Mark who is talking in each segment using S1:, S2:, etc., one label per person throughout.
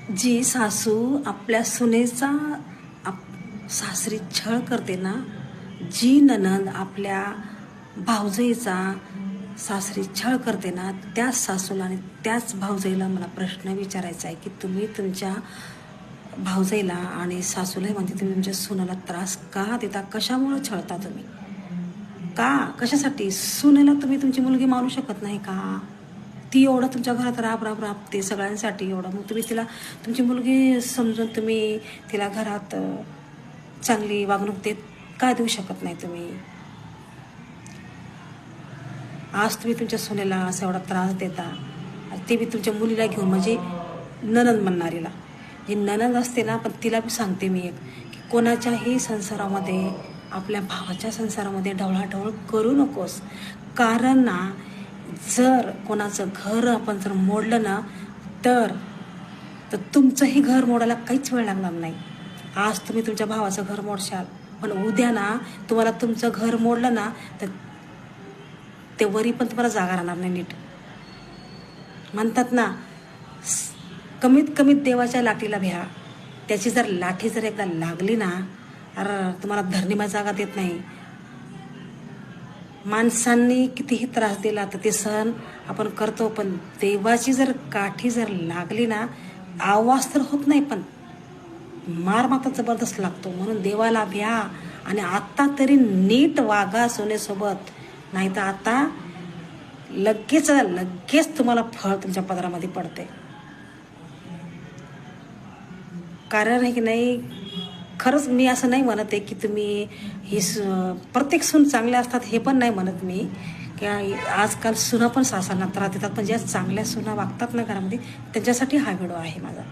S1: जी सासू आपल्या सुनेचा सासरी छळ करते ना, जी नणंद आपल्या भावजईचा सासरी छळ करते ना, त्याच सासूला आणि त्याच भावजईला मला प्रश्न विचारायचा आहे की तुम्ही तुमच्या भावजईला आणि सासूला म्हणते तुम्ही तुमच्या सुनाला त्रास का देता? कशामुळे छळता तुम्ही? का? कशासाठी? सुनेला तुम्ही तुमची मुलगी मारू शकत नाही का? ती एवढं तुमच्या घरात राबते सगळ्यांसाठी एवढं, मग तुम्ही तिला तुमची मुलगी समजून तुम्ही तिला घरात चांगली वागणूक देत का देऊ शकत नाही तुम्ही? आज तुम्ही तुमच्या सुनेला असा एवढा त्रास देता, ते बी तुमच्या मुलीला घेऊन, म्हणजे नणंद म्हणणारीला. जी नणंद असते ना, पण तिला बी सांगते मी एक की कोणाच्याही संसारामध्ये, आपल्या भावाच्या संसारामध्ये ढवळाढवळ करू नकोस. कारण ना, जर कोणाचं घर आपण जर मोडलं ना, तर तुमचंही घर मोडायला काहीच वेळ लागणार नाही. आज तुम्ही तुमच्या भावाचं घर मोडशाल, पण उद्या ना तुम्हाला तुमचं घर मोडलं ना, तर ते वरी पण तुम्हाला जागा राहणार नाही नीट. म्हणतात ना, कमीत कमीत देवाच्या लाठीला भ्या. त्याची जर लाठी जर एकदा लागली ना, अरे तुम्हाला धरणीमा जागा देत नाही. माणसांनी कितीही त्रास दिला तर ते सहन आपण करतो, पण देवाची जर काठी जर लागली ना, आवाज तर होत नाही, पण मार मात्र जबरदस्त लागतो. म्हणून देवाला भ्या आणि आता तरी नीट वागा सोनेसोबत, नाही तर आता लगेच तुम्हाला फळ तुमच्या पदरामध्ये पडते. कारण आहे की नाही, खरंच मी असं नाही म्हणत आहे की तुम्ही ही प्रत्येक सून चांगल्या असतात हे पण नाही म्हणत मी, की आजकाल सुना पण सासांना त्रास देतात, पण ज्या चांगल्या सुना वागतात ना घरामध्ये, त्यांच्यासाठी हा व्हिडिओ आहे माझा.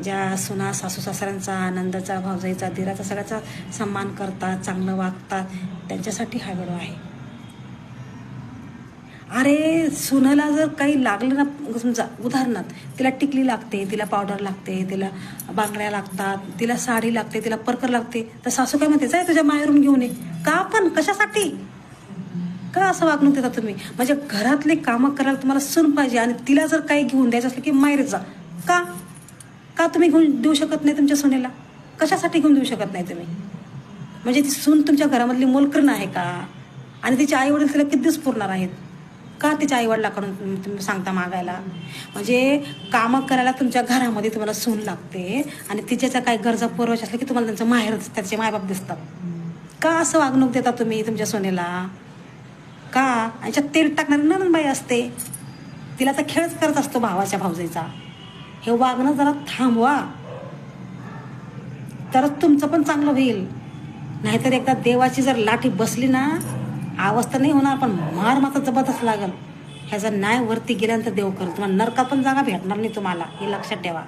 S1: ज्या सुना सासू सासऱ्यांचा, आनंदाचा, भावजाईचा, दिराचा सगळ्याचा सन्मान करतात, चांगलं वागतात, त्यांच्यासाठी हा व्हिडिओ आहे. अरे सुनाला जर काही लागलं ना, समजा उदाहरणार्थ तिला टिकली लागते, तिला पावडर लागते, तिला बांगड्या लागतात, तिला साडी लागते, तिला परकर लागते, तर सासू काय म्हणते, जाय तुझ्या माहेरून घेऊन ये. का? पण कशासाठी? का असं वागणूक देता तुम्ही? म्हणजे घरातले कामं करायला तुम्हाला सून पाहिजे आणि तिला जर काही घेऊन द्यायचं असलं की माहेर जा. का? का तुम्ही घेऊन देऊ शकत नाही तुमच्या सुनेला? कशासाठी घेऊन देऊ शकत नाही तुम्ही? म्हणजे ती सून तुमच्या घरामधली मोलकरीण आहे का? आणि तिचे आई वडील तिला किती दिवस पुरणार आहेत का? तिच्या आईवडिलाकडून तुम्ही सांगता मागायला? म्हणजे कामं करायला तुमच्या घरामध्ये तुम्हाला सून लागते आणि तिच्या काही गरजा पुरवायच्या असल्या की तुम्हाला त्यांचं माहेर, त्याचे मायबाप दिसतात. का असं वागणूक देता तुम्ही तुमच्या सोनेला? का? याच्यात तेल टाकणारी नणंदबाई असते, तिला तर खेळच करत असतो भावाच्या भावजाईचा. हे वागणं जरा थांबवा, तरच तुमचं पण चांगलं होईल. नाहीतर एकदा देवाची जर लाठी बसली ना, आवाज तर नाही होणार, पण मार मात्र जबरदस्त लागल. ह्याचा न्याय वरती गेल्यानंतर देव करतो. तुम्हाला नरकात पण जागा भेटणार नाही तुम्हाला, हे लक्षात ठेवा.